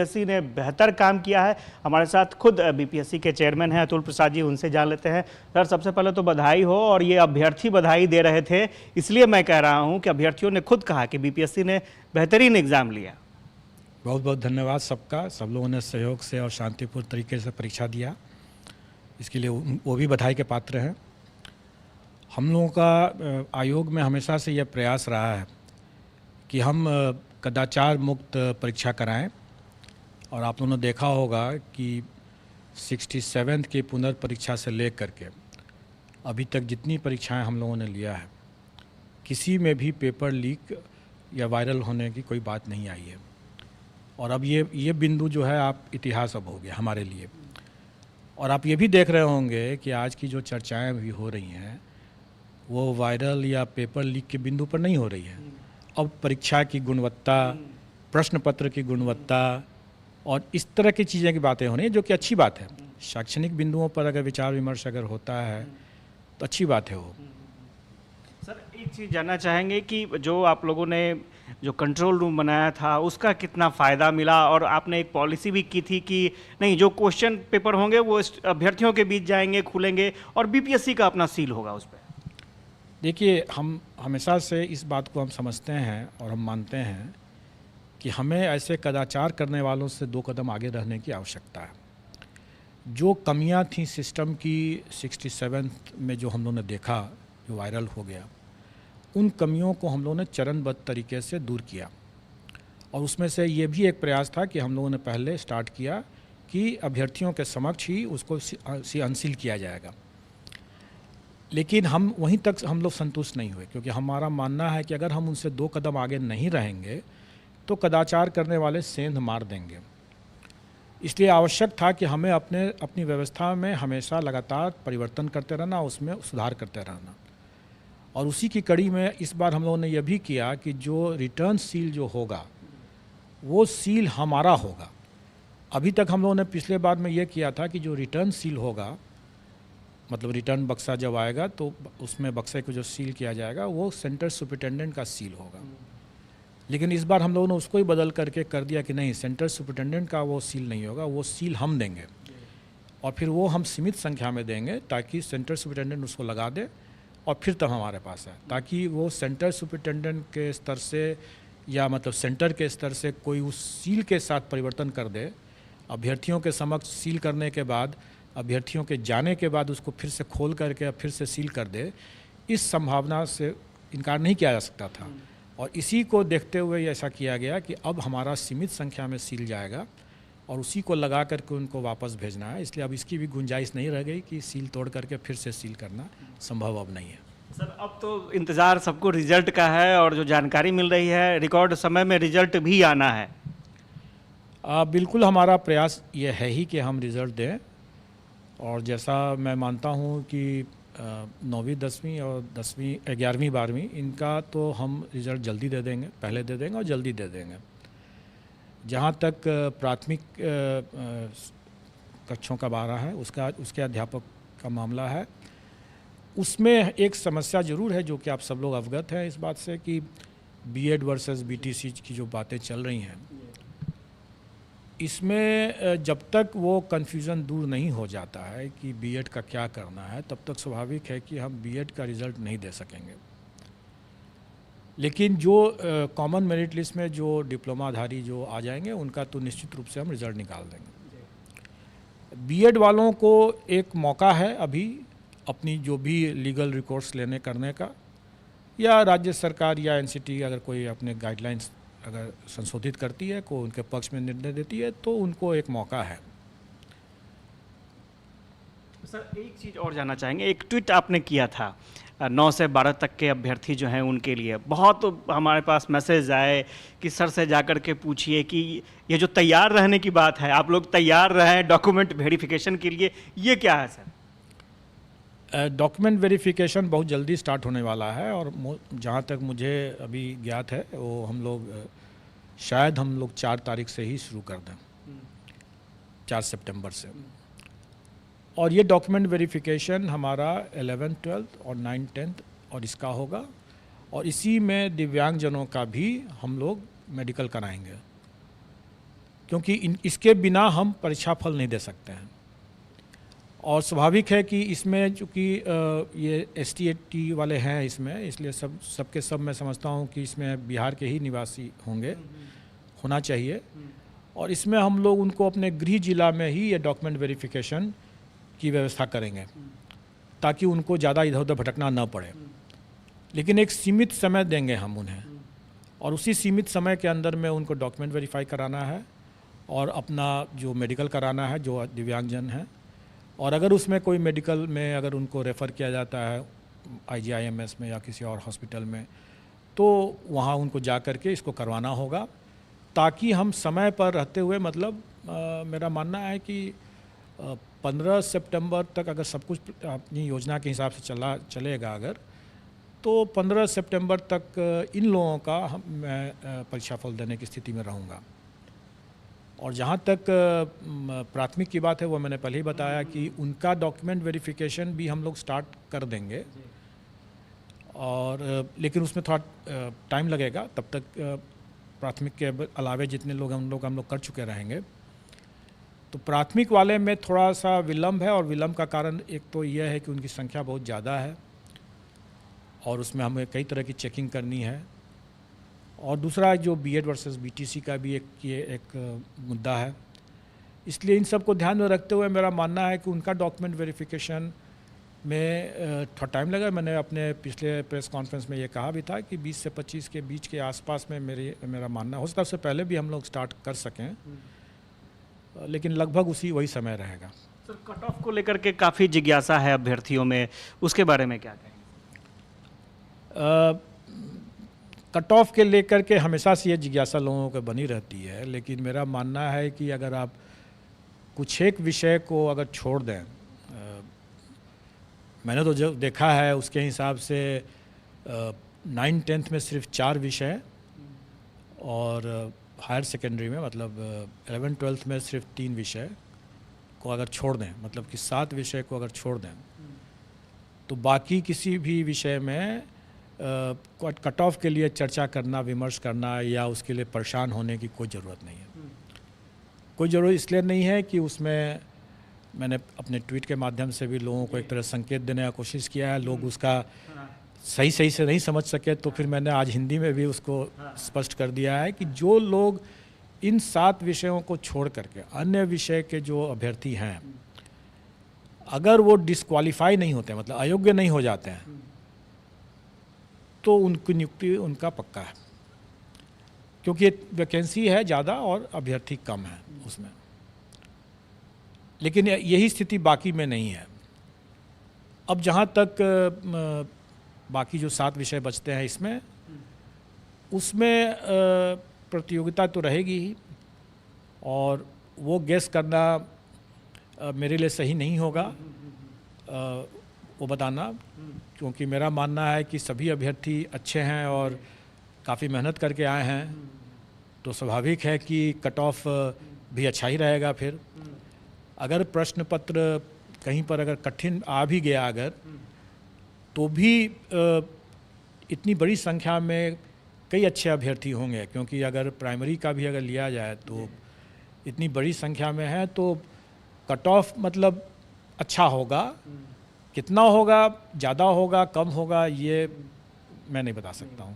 BPSC ने बेहतर काम किया है। हमारे साथ खुद बीपीएससी के चेयरमैन हैं अतुल प्रसाद जी, उनसे जान लेते हैं। सर, सबसे पहले तो बधाई हो। और ये अभ्यर्थी बधाई दे रहे थे, इसलिए मैं कह रहा हूं कि अभ्यर्थियों ने खुद कहा कि बीपीएससी ने बेहतरीन एग्जाम लिया। बहुत बहुत धन्यवाद सबका। सब लोगों ने सहयोग से और शांतिपूर्ण तरीके से परीक्षा दिया, इसके लिए वो भी बधाई के पात्र हैं। हम लोगों का आयोग में हमेशा से यह प्रयास रहा है कि हम कदाचार मुक्त परीक्षा कराएं। और आप लोगों ने देखा होगा कि 67th की पुनर्परीक्षा से ले करके अभी तक जितनी परीक्षाएं हम लोगों ने लिया है, किसी में भी पेपर लीक या वायरल होने की कोई बात नहीं आई है। और अब ये बिंदु जो है आप इतिहास अब हो गया हमारे लिए। और आप ये भी देख रहे होंगे कि आज की जो चर्चाएं भी हो रही हैं वो वायरल या पेपर लीक के बिंदु पर नहीं हो रही है। अब परीक्षा की गुणवत्ता, प्रश्न पत्र की गुणवत्ता और इस तरह की चीज़ें की बातें हो रही हैं, जो कि अच्छी बात है। शैक्षणिक बिंदुओं पर अगर विचार विमर्श अगर होता है तो अच्छी बात है वो। सर, एक चीज़ जानना चाहेंगे कि जो आप लोगों ने जो कंट्रोल रूम बनाया था उसका कितना फ़ायदा मिला। और आपने एक पॉलिसी भी की थी कि नहीं, जो क्वेश्चन पेपर होंगे वो अभ्यर्थियों के बीच जाएंगे, खुलेंगे और बीपीएससी का अपना सील होगा उस पर। देखिए, हम हमेशा से इस बात को हम समझते हैं और हम मानते हैं कि हमें ऐसे कदाचार करने वालों से 2 कदम आगे रहने की आवश्यकता है। जो कमियां थी सिस्टम की 67th में जो हम लोगों ने देखा, जो वायरल हो गया, उन कमियों को हम लोगों ने चरणबद्ध तरीके से दूर किया। और उसमें से ये भी एक प्रयास था कि हम लोगों ने पहले स्टार्ट किया कि अभ्यर्थियों के समक्ष ही उसको अनसील किया जाएगा। लेकिन हम वहीं तक हम लोग संतुष्ट नहीं हुए, क्योंकि हमारा मानना है कि अगर हम उनसे 2 कदम आगे नहीं रहेंगे तो कदाचार करने वाले सेंध मार देंगे। इसलिए आवश्यक था कि हमें अपनी व्यवस्था में हमेशा लगातार परिवर्तन करते रहना, उसमें सुधार करते रहना। और उसी की कड़ी में इस बार हम लोगों ने यह भी किया कि जो रिटर्न सील जो होगा वो सील हमारा होगा। अभी तक हम लोगों ने पिछले बार में ये किया था कि जो रिटर्न सील होगा, मतलब रिटर्न बक्सा जब आएगा तो उसमें बक्से को जो सील किया जाएगा वो सेंटर सुपरिटेंडेंट का सील होगा। लेकिन इस बार हम लोगों ने उसको ही बदल करके कर दिया कि नहीं, सेंटर सुपरिटेंडेंट का वो सील नहीं होगा, वो सील हम देंगे। और फिर वो हम सीमित संख्या में देंगे ताकि सेंटर सुपरिटेंडेंट उसको लगा दे और फिर तब हमारे पास है, ताकि वो सेंटर सुपरिटेंडेंट के स्तर से या मतलब सेंटर के स्तर से कोई उस सील के साथ परिवर्तन कर दे। अभ्यर्थियों के समक्ष सील करने के बाद, अभ्यर्थियों के जाने के बाद उसको फिर से खोल करके फिर से सील कर दे, इस संभावना से इनकार नहीं किया जा सकता था। और इसी को देखते हुए ऐसा किया गया कि अब हमारा सीमित संख्या में सील जाएगा और उसी को लगा करके उनको वापस भेजना है। इसलिए अब इसकी भी गुंजाइश नहीं रह गई कि सील तोड़ करके फिर से सील करना संभव अब नहीं है। सर, अब तो इंतज़ार सबको रिजल्ट का है और जो जानकारी मिल रही है रिकॉर्ड समय में रिजल्ट भी आना है। बिल्कुल, हमारा प्रयास ये है ही कि हम रिज़ल्ट दें। और जैसा मैं मानता हूँ कि 9वीं 10वीं और 10वीं 11वीं 12वीं इनका तो हम रिज़ल्ट जल्दी दे देंगे, पहले दे देंगे और जल्दी दे देंगे। जहाँ तक प्राथमिक कक्षों का बारह है उसके अध्यापक का मामला है, उसमें एक समस्या ज़रूर है जो कि आप सब लोग अवगत हैं इस बात से कि बीएड वर्सेस बीटीसी की जो बातें चल रही हैं, इसमें जब तक वो कन्फ्यूज़न दूर नहीं हो जाता है कि बीएड का क्या करना है, तब तक स्वाभाविक है कि हम बीएड का रिज़ल्ट नहीं दे सकेंगे। लेकिन जो कॉमन मेरिट लिस्ट में जो डिप्लोमाधारी जो आ जाएंगे उनका तो निश्चित रूप से हम रिज़ल्ट निकाल देंगे। बीएड वालों को एक मौका है अभी अपनी जो भी लीगल रिकॉर्ड्स लेने करने का, या राज्य सरकार या एनसीटी अगर कोई अपने गाइडलाइंस अगर संशोधित करती है, को उनके पक्ष में निर्णय देती है, तो उनको एक मौका है। सर, एक चीज़ और जानना चाहेंगे। एक ट्वीट आपने किया था 9 से 12 तक के अभ्यर्थी जो हैं उनके लिए, बहुत हमारे पास मैसेज आए कि सर से जाकर के पूछिए कि ये जो तैयार रहने की बात है, आप लोग तैयार रहें डॉक्यूमेंट वेरिफिकेशन के लिए, ये क्या है सर? डॉक्यूमेंट वेरिफिकेशन बहुत जल्दी स्टार्ट होने वाला है और जहाँ तक मुझे अभी ज्ञात है वो शायद हम लोग 4 तारीख से ही शुरू कर दें, 4 सितंबर से। और ये डॉक्यूमेंट वेरिफिकेशन हमारा 11th 12th और 9th 10th और इसका होगा। और इसी में दिव्यांगजनों का भी हम लोग मेडिकल कराएंगे। क्योंकि इसके बिना हम परीक्षा फल नहीं दे सकते हैं। और स्वाभाविक है कि इसमें चूँकि ये ST वाले हैं इसमें, इसलिए सबके सब मैं समझता हूँ कि इसमें बिहार के ही निवासी होना चाहिए। और इसमें हम लोग उनको अपने गृह जिला में ही ये डॉक्यूमेंट वेरिफिकेशन की व्यवस्था करेंगे ताकि उनको ज़्यादा इधर उधर भटकना न पड़े। लेकिन एक सीमित समय देंगे हम उन्हें, और उसी सीमित समय के अंदर में उनको डॉक्यूमेंट वेरीफाई कराना है और अपना जो मेडिकल कराना है जो दिव्यांगजन है। और अगर उसमें कोई मेडिकल में अगर उनको रेफ़र किया जाता है IGIMS में या किसी और हॉस्पिटल में, तो वहाँ उनको जा कर के इसको करवाना होगा, ताकि हम समय पर रहते हुए मतलब मेरा मानना है कि 15 सितंबर तक अगर सब कुछ अपनी योजना के हिसाब से चलेगा अगर, तो 15 सितंबर तक इन लोगों का मैं परीक्षा फल देने की स्थिति में रहूँगा। और जहाँ तक प्राथमिक की बात है वो मैंने पहले ही बताया कि उनका डॉक्यूमेंट वेरिफिकेशन भी हम लोग स्टार्ट कर देंगे, और लेकिन उसमें थोड़ा टाइम लगेगा। तब तक प्राथमिक के अलावे जितने लोग हम लोग कर चुके रहेंगे। तो प्राथमिक वाले में थोड़ा सा विलम्ब है, और विलम्ब का कारण एक तो यह है कि उनकी संख्या बहुत ज़्यादा है और उसमें हमें कई तरह की चेकिंग करनी है। और दूसरा जो BEd वर्सेस BTC का भी एक मुद्दा है। इसलिए इन सब को ध्यान में रखते हुए मेरा मानना है कि उनका डॉक्यूमेंट वेरिफिकेशन में थोड़ा टाइम लगा। मैंने अपने पिछले प्रेस कॉन्फ्रेंस में ये कहा भी था कि 20 से 25 के बीच के आसपास में मेरा मानना हो सकता है, उससे पहले भी हम लोग स्टार्ट कर सकें, लेकिन लगभग वही समय रहेगा। सर, कट ऑफ को लेकर के काफ़ी जिज्ञासा है अभ्यर्थियों में, उसके बारे में क्या कहेंगे? कट ऑफ के लेकर के हमेशा से ये जिज्ञासा लोगों को बनी रहती है, लेकिन मेरा मानना है कि अगर आप कुछ एक विषय को अगर छोड़ दें, मैंने तो जो देखा है उसके हिसाब से 9th-10th में सिर्फ 4 विषय, और हायर सेकेंडरी में मतलब 11th-12th में सिर्फ 3 विषय को अगर छोड़ दें, मतलब कि 7 विषय को अगर छोड़ दें, तो बाकी किसी भी विषय में कट ऑफ के लिए चर्चा करना, विमर्श करना या उसके लिए परेशान होने की कोई ज़रूरत नहीं है। कोई ज़रूरत इसलिए नहीं है कि उसमें मैंने अपने ट्वीट के माध्यम से भी लोगों को एक तरह संकेत देने का कोशिश किया है। लोग उसका सही से नहीं समझ सके, तो फिर मैंने आज हिंदी में भी उसको स्पष्ट कर दिया है कि जो लोग इन 7 विषयों को छोड़ करके अन्य विषय के जो अभ्यर्थी हैं, अगर वो डिस्क्वालीफाई नहीं होते, मतलब अयोग्य नहीं हो जाते हैं, तो उनकी नियुक्ति उनका पक्का है, क्योंकि वैकेंसी है ज़्यादा और अभ्यर्थी कम है उसमें। लेकिन यही स्थिति बाकी में नहीं है। अब जहाँ तक बाकी जो 7 विषय बचते हैं इसमें, उसमें प्रतियोगिता तो रहेगी ही, और वो गेस करना मेरे लिए सही नहीं होगा वो बताना, क्योंकि मेरा मानना है कि सभी अभ्यर्थी अच्छे हैं और काफ़ी मेहनत करके आए हैं, तो स्वाभाविक है कि कट ऑफ भी अच्छा ही रहेगा। फिर अगर प्रश्न पत्र कहीं पर अगर कठिन आ भी गया अगर, तो भी इतनी बड़ी संख्या में कई अच्छे अभ्यर्थी होंगे, क्योंकि अगर प्राइमरी का भी अगर लिया जाए तो इतनी बड़ी संख्या में है, तो कट ऑफ मतलब अच्छा होगा। कितना होगा, ज़्यादा होगा, कम होगा, ये मैं नहीं बता सकता हूँ।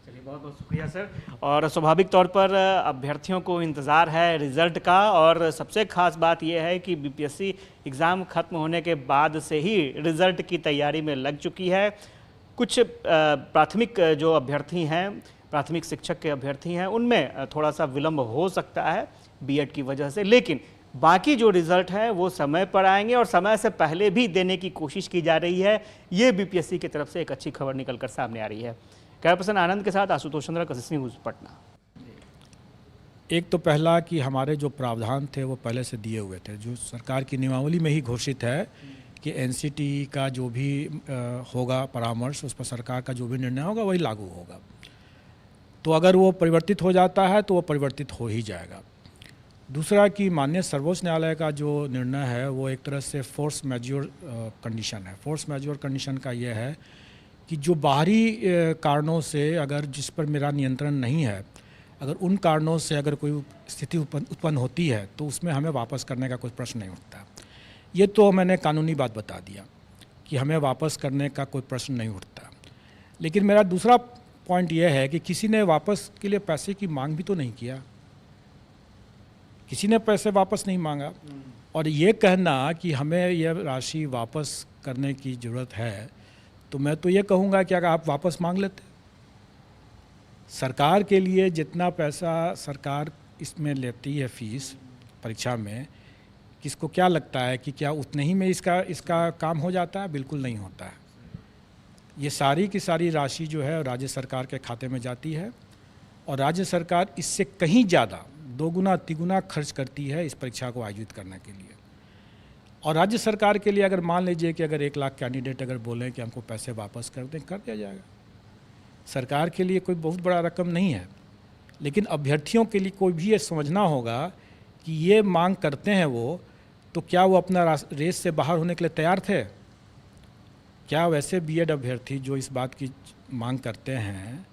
चलिए, बहुत बहुत शुक्रिया सर। और स्वाभाविक तौर पर अभ्यर्थियों को इंतज़ार है रिज़ल्ट का, और सबसे ख़ास बात यह है कि BPSC एग्ज़ाम ख़त्म होने के बाद से ही रिज़ल्ट की तैयारी में लग चुकी है। कुछ प्राथमिक जो अभ्यर्थी हैं, प्राथमिक शिक्षक के अभ्यर्थी हैं, उनमें थोड़ा सा विलम्ब हो सकता है BEd की वजह से, लेकिन बाकी जो रिज़ल्ट है वो समय पर आएंगे और समय से पहले भी देने की कोशिश की जा रही है। ये BPSC की तरफ से एक अच्छी खबर निकलकर सामने आ रही है। कैमरा पर्सन आनंद के साथ आशुतोष चंद्र, कसस न्यूज़, पटना। एक तो पहला कि हमारे जो प्रावधान थे वो पहले से दिए हुए थे, जो सरकार की नियमावली में ही घोषित है कि NCT का जो भी होगा परामर्श, उस पर सरकार का जो भी निर्णय होगा वही लागू होगा। तो अगर वो परिवर्तित हो जाता है तो वो परिवर्तित हो ही जाएगा। दूसरा कि माननीय सर्वोच्च न्यायालय का जो निर्णय है वो एक तरह से फोर्स मैज्योर कंडीशन है। फोर्स मैज्योर कंडीशन का ये है कि जो बाहरी कारणों से अगर जिस पर मेरा नियंत्रण नहीं है, अगर उन कारणों से अगर कोई स्थिति उत्पन्न होती है तो उसमें हमें वापस करने का कोई प्रश्न नहीं उठता। ये तो मैंने कानूनी बात बता दिया कि हमें वापस करने का कोई प्रश्न नहीं उठता। लेकिन मेरा दूसरा पॉइंट यह है कि किसी ने वापस के लिए पैसे की मांग भी तो नहीं किया, किसी ने पैसे वापस नहीं मांगा। और ये कहना कि हमें यह राशि वापस करने की ज़रूरत है, तो मैं तो ये कहूँगा कि अगर आप वापस मांग लेते, सरकार के लिए जितना पैसा सरकार इसमें लेती है फीस परीक्षा में, किसको क्या लगता है कि क्या उतने ही में इसका काम हो जाता है? बिल्कुल नहीं होता है। ये सारी की सारी राशि जो है राज्य सरकार के खाते में जाती है और राज्य सरकार इससे कहीं ज़्यादा दोगुना तिगुना खर्च करती है इस परीक्षा को आयोजित करने के लिए। और राज्य सरकार के लिए अगर मान लीजिए कि अगर 1 लाख कैंडिडेट अगर बोलें कि हमको पैसे वापस कर दें, कर दिया जाएगा। सरकार के लिए कोई बहुत बड़ा रकम नहीं है, लेकिन अभ्यर्थियों के लिए कोई भी ये समझना होगा कि ये मांग करते हैं वो, तो क्या वो अपना रेस से बाहर होने के लिए तैयार थे? क्या वैसे बीएड अभ्यर्थी जो इस बात की मांग करते हैं,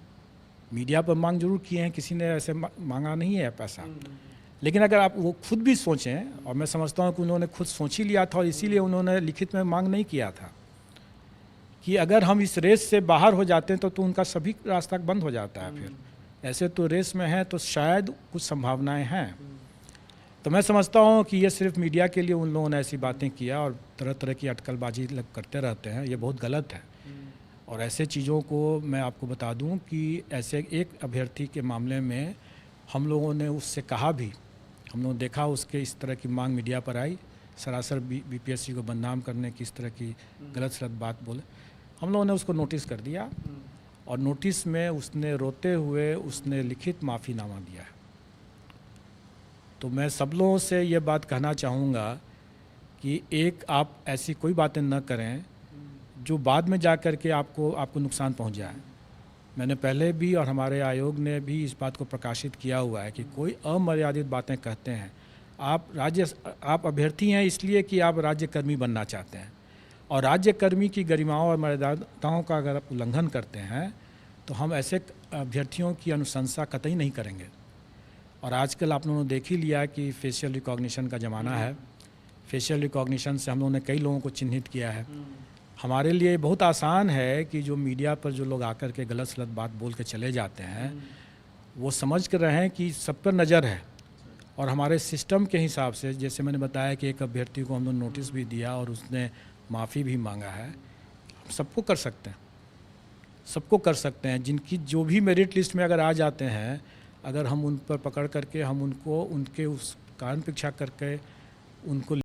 मीडिया पर मांग जरूर किए हैं, किसी ने ऐसे मांगा नहीं है पैसा, लेकिन अगर आप वो खुद भी सोचें, और मैं समझता हूँ कि उन्होंने खुद सोच ही लिया था और इसीलिए उन्होंने लिखित में मांग नहीं किया था कि अगर हम इस रेस से बाहर हो जाते हैं तो उनका सभी रास्ता बंद हो जाता है। फिर ऐसे तो रेस में हैं तो शायद कुछ संभावनाएं हैं। तो मैं समझता हूँ कि ये सिर्फ मीडिया के लिए उन लोगों ने ऐसी बातें किया और तरह तरह की अटकलबाजी करते रहते हैं, ये बहुत गलत है। और ऐसे चीज़ों को मैं आपको बता दूं कि ऐसे एक अभ्यर्थी के मामले में हम लोगों ने उससे कहा भी, हम लोगों ने देखा उसके इस तरह की मांग मीडिया पर आई, सरासर बीपीएससी को बदनाम करने की इस तरह की गलत सलत बात बोले, हम लोगों ने उसको नोटिस कर दिया और नोटिस में उसने रोते हुए उसने लिखित माफ़ीनामा दिया है। तो मैं सब लोगों से ये बात कहना चाहूँगा कि एक आप ऐसी कोई बातें न करें जो बाद में जा कर के आपको नुकसान पहुँच जाए। मैंने पहले भी और हमारे आयोग ने भी इस बात को प्रकाशित किया हुआ है कि कोई अमर्यादित बातें कहते हैं, आप अभ्यर्थी हैं इसलिए कि आप राज्यकर्मी बनना चाहते हैं, और राज्यकर्मी की गरिमाओं और मर्यादाओं का अगर आप उल्लंघन करते हैं तो हम ऐसे अभ्यर्थियों की अनुशंसा कतई नहीं करेंगे। और आजकल आप लोगों ने देख ही लिया कि फेशियल रिकॉग्निशन का ज़माना है। फेशियल रिकॉग्निशन से हम लोगों ने कई लोगों को चिन्हित किया है। हमारे लिए बहुत आसान है कि जो मीडिया पर जो लोग आकर के गलत सलत बात बोल के चले जाते हैं, वो समझ कर रहे हैं कि सब पर नज़र है। और हमारे सिस्टम के हिसाब से, जैसे मैंने बताया कि एक अभ्यर्थी को हम लोग नोटिस भी दिया और उसने माफ़ी भी मांगा है, हम सबको कर सकते हैं, सबको कर सकते हैं। जिनकी जो भी मेरिट लिस्ट में अगर आ जाते हैं, अगर हम उन पर पकड़ करके हम उनके उस कारण परीक्षा करके उनको